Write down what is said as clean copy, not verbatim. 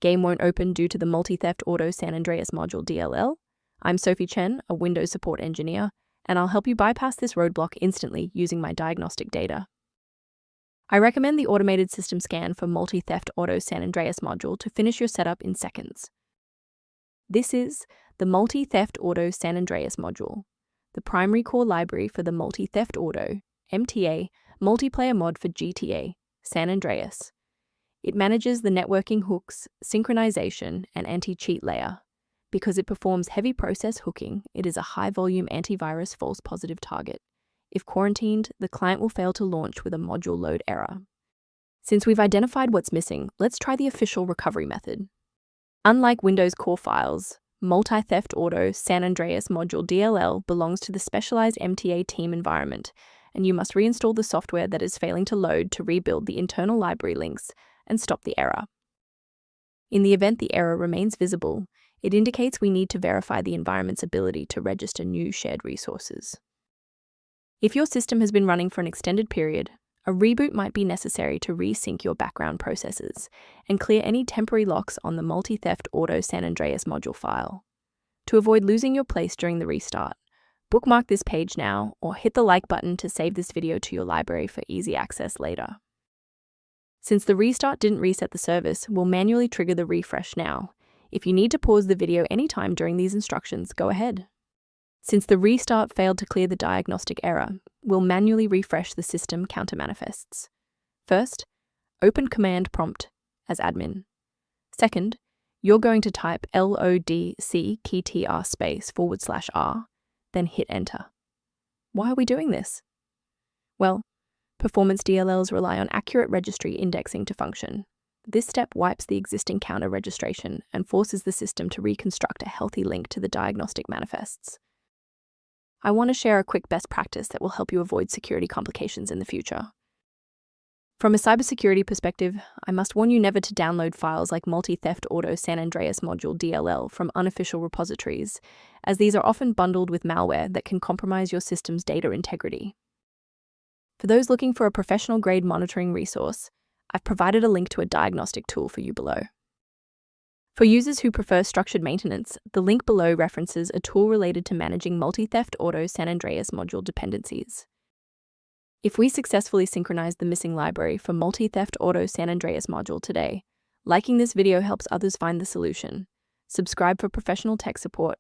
Game won't open due to the Multi-Theft Auto San Andreas module DLL. I'm Sophie Chen, a Windows support engineer, and I'll help you bypass this roadblock instantly using my diagnostic data. I recommend the automated system scan for Multi-Theft Auto San Andreas module to finish your setup in seconds. This is the Multi-Theft Auto San Andreas module, the primary core library for the Multi-Theft Auto, MTA, multiplayer mod for GTA, San Andreas. It manages the networking hooks, synchronization, and anti-cheat layer. Because it performs heavy process hooking, it is a high-volume antivirus false positive target. If quarantined, the client will fail to launch with a module load error. Since we've identified what's missing, let's try the official recovery method. Unlike Windows core files, Multi-Theft Auto San Andreas module DLL belongs to the specialized MTA Team environment, and you must reinstall the software that is failing to load to rebuild the internal library links and stop the error. In the event the error remains visible, it indicates we need to verify the environment's ability to register new shared resources. If your system has been running for an extended period, a reboot might be necessary to resync your background processes and clear any temporary locks on the Multi-Theft Auto San Andreas module file. To avoid losing your place during the restart, bookmark this page now or hit the like button to save this video to your library for easy access later. Since the restart didn't reset the service, we'll manually trigger the refresh now. If you need to pause the video anytime during these instructions, go ahead. Since the restart failed to clear the diagnostic error, we'll manually refresh the system counter manifests. First, open command prompt as admin. Second, you're going to type lodc_r, then hit enter. Why are we doing this? Well, performance DLLs rely on accurate registry indexing to function. This step wipes the existing counter registration and forces the system to reconstruct a healthy link to the diagnostic manifests. I want to share a quick best practice that will help you avoid security complications in the future. From a cybersecurity perspective, I must warn you never to download files like Multi-Theft Auto San Andreas module DLL from unofficial repositories, as these are often bundled with malware that can compromise your system's data integrity. For those looking for a professional-grade monitoring resource, I've provided a link to a diagnostic tool for you below. For users who prefer structured maintenance, the link below references a tool related to managing Multi-Theft Auto San Andreas module dependencies. If we successfully synchronized the missing library for Multi-Theft Auto San Andreas module today, liking this video helps others find the solution. Subscribe for professional tech support,